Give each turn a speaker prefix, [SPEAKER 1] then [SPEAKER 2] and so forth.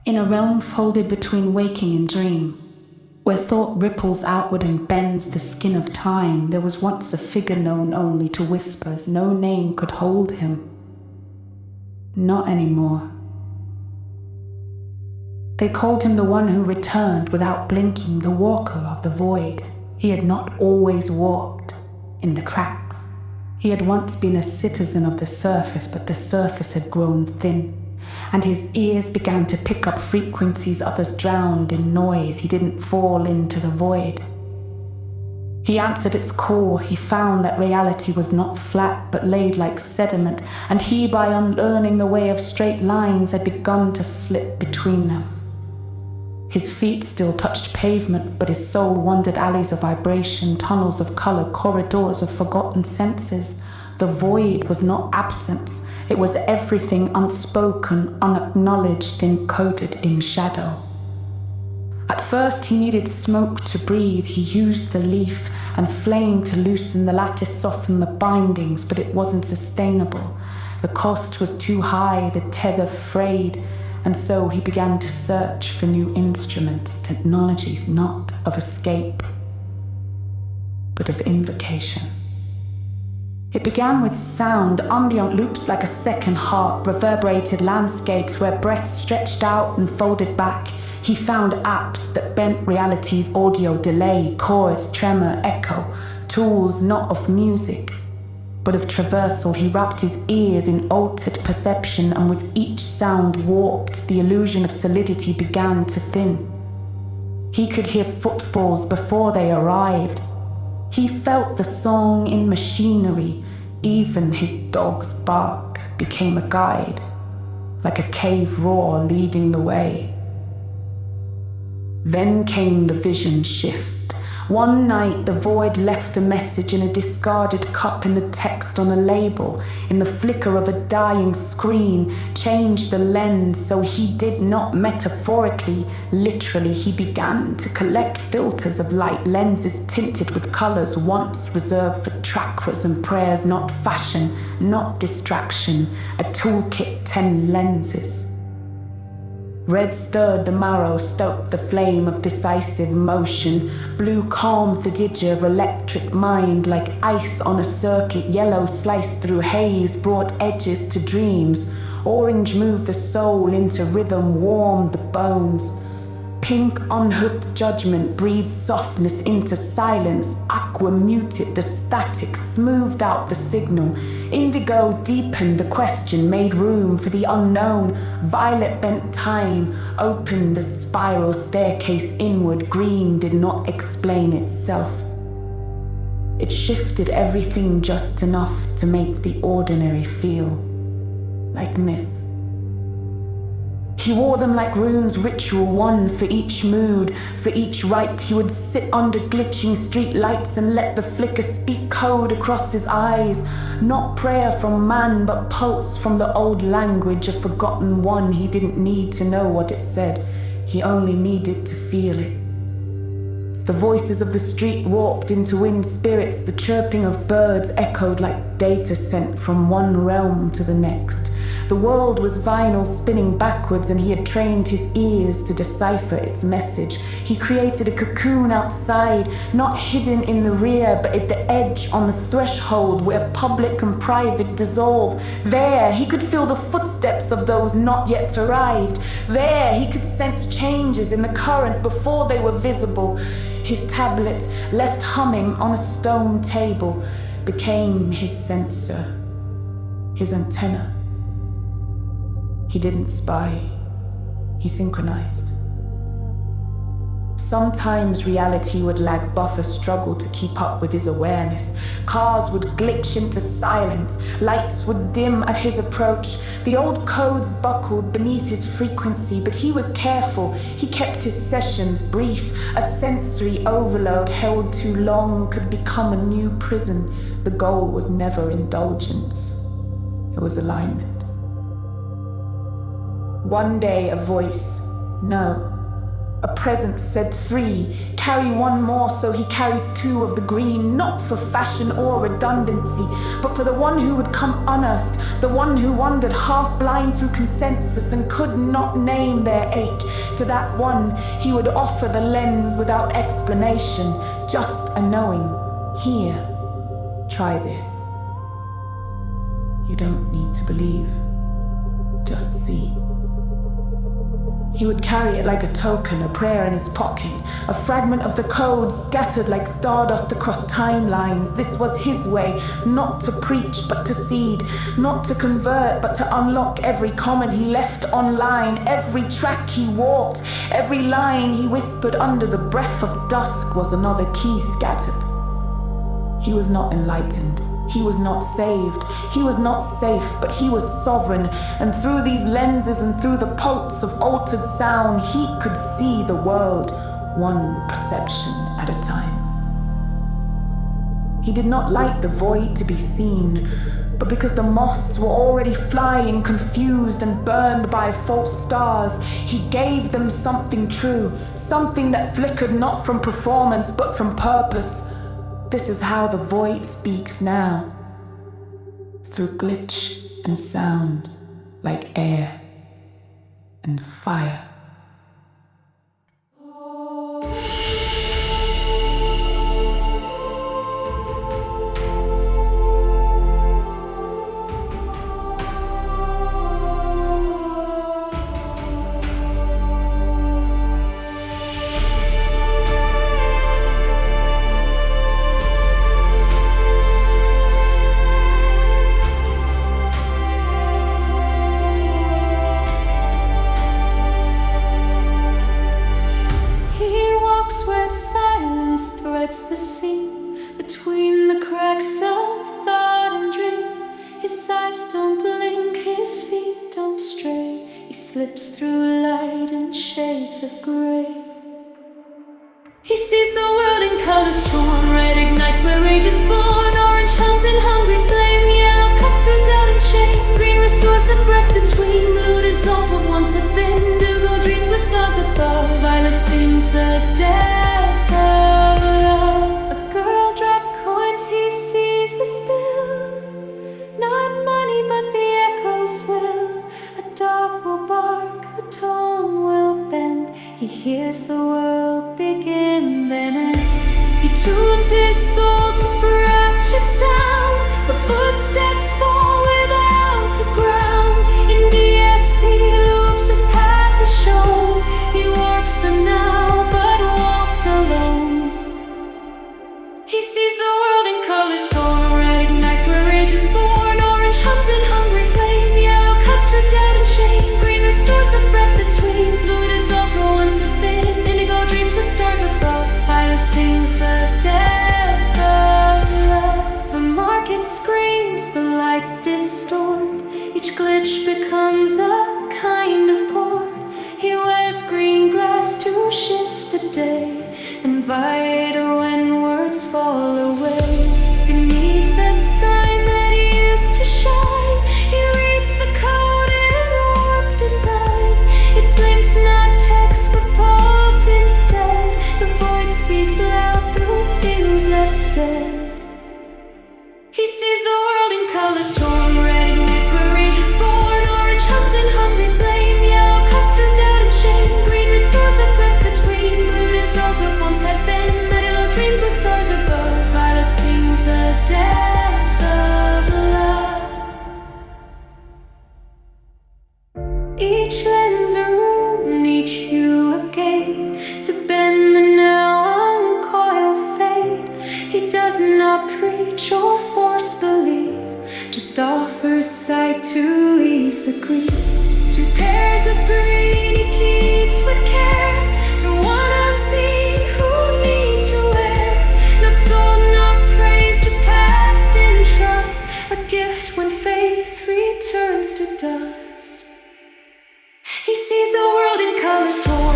[SPEAKER 1] In a realm folded between waking and dream, where thought ripples outward and bends the skin of time, there was once a figure known only to whispers. No name could hold him. Not anymore. They called him the one who returned without blinking, the walker of the void. He had not always walked in the cracks. He had once been a citizen of the surface, but the surface had grown thin, and his ears began to pick up frequencies others drowned in noise. He didn't fall into the void. He answered its call. He found that reality was not flat, but laid like sediment, and he, by unlearning the way of straight lines, had begun to slip between them. His feet still touched pavement, but his soul wandered alleys of vibration, tunnels of color, corridors of forgotten senses. The void was not absence. It was everything unspoken, unacknowledged, encoded in shadow. At first he needed smoke to breathe. He used the leaf and flame to loosen the lattice, soften the bindings, but it wasn't sustainable. The cost was too high, the tether frayed, and so he began to search for new instruments, technologies not of escape, but of invocation. It began with sound, ambient loops like a second heart, reverberated landscapes where breaths stretched out and folded back. He found apps that bent reality's audio delay, chords, tremor, echo, tools not of music, but of traversal. He wrapped his ears in altered perception, and with each sound warped, the illusion of solidity began to thin. He could hear footfalls before they arrived. He felt the song in machinery. Even his dog's bark became a guide, like a cave roar leading the way. Then came the vision shift. One night, the void left a message in a discarded cup, in the text on a label, in the flicker of a dying screen, changed the lens so he did not metaphorically, literally. He began to collect filters of light, lenses tinted with colors once reserved for chakras and prayers, not fashion, not distraction, a toolkit, 10 lenses. Red stirred the marrow, stoked the flame of decisive motion. Blue calmed the digit of electric mind like ice on a circuit. Yellow sliced through haze, brought edges to dreams. Orange moved the soul into rhythm, warmed the bones. Pink unhooked judgment, breathed softness into silence. Aqua muted the static, smoothed out the signal. Indigo deepened the question, made room for the unknown. Violet bent time, opened the spiral staircase inward. Green did not explain itself. It shifted everything just enough to make the ordinary feel like myth. He wore them like runes, ritual, one for each mood, for each rite. He would sit under glitching street lights and let the flicker speak code across his eyes. Not prayer from man, but pulse from the old language, a forgotten one. He didn't need to know what it said. He only needed to feel it. The voices of the street warped into wind spirits. The chirping of birds echoed like data sent from one realm to the next. The world was vinyl spinning backwards, and he had trained his ears to decipher its message. He created a cocoon outside, not hidden in the rear, but at the edge, on the threshold where public and private dissolve. There, he could feel the footsteps of those not yet arrived. There, he could sense changes in the current before they were visible. His tablet, left humming on a stone table, became his sensor, his antenna. He didn't spy, he synchronized. Sometimes reality would lag, buffer, struggle to keep up with his awareness. Cars would glitch into silence, lights would dim at his approach. The old codes buckled beneath his frequency, but he was careful. He kept his sessions brief. A sensory overload held too long could become a new prison. The goal was never indulgence, it was alignment. One day a voice, no, A presence said 3, carry one more, so he carried 2 of the green, not for fashion or redundancy, but for the one who would come unasked, the one who wandered half blind through consensus and could not name their ache. To that one, he would offer the lens without explanation, just a knowing. Here, try this. You don't need to believe, just see. He would carry it like a token, a prayer in his pocket, a fragment of the code scattered like stardust across timelines. This was his way, not to preach but to seed, not to convert but to unlock every comment he left online, every track he walked, every line he whispered under the breath of dusk was another key scattered. He was not enlightened. He was not saved, he was not safe, but he was sovereign, and through these lenses and through the pulse of altered sound, he could see the world, one perception at a time. He did not like the void to be seen, but because the moths were already flying, confused and burned by false stars, he gave them something true, something that flickered not from performance but from purpose. This is how the void speaks now, through glitch and sound, like air and fire.
[SPEAKER 2] The sea between the cracks of thought and dream. His eyes don't blink, his feet don't stray. He slips through light and shades of gray. He sees the world in colors torn. Red ignites where rage is born. Orange hums in hungry flame. Yellow cuts through doubt and shame. Green restores the breath between. Blue dissolves what once had been. Indigo dreams with stars above. Violet sings the death of love. A girl dropped coins, he sees the spill. Not money, but the echoes will. A dog will bark, the tone will bend. He hears the world begin, then he tunes his soul to fractured sound. Where footsteps fall without the ground. In DSP loupes his path is shown. He warps them now, but walks alone. He sees the world in colors torn. Red ignites where rage is born. Orange hums in hungry flame. Yellow cuts through doubt and shame. Green restores the breath between. Blue dissolves what once had been. Indigo dreams with stars above. Violet sings the death of love. The market screams, the lights distort. Each glitch becomes a kind of port. He wears green glass to shift the day. Invite when words fall away. Beneath the sign that used to shine, he reads the code in warped design. It blinks not text but pulse instead. The void speaks loud through fields left dead. He sees the world in colors torn. Red ignites where rage is born. Orange hums in hungry flame. Yellow cuts through doubt and shame. Green restores the breath between. Blue dissolves what once had been. Meadow dreams with stars above. Violet sings the death of love. Each lens a room, each hue a gate. To bend the now uncoil fate. He does not preach or force belief, just offers sight to ease the grief. 2 pairs of green he keeps with care. For one unseen who need to wear. Not sold, not praised, just passed in trust. A gift when faith returns to dust. He sees the world in colors torn.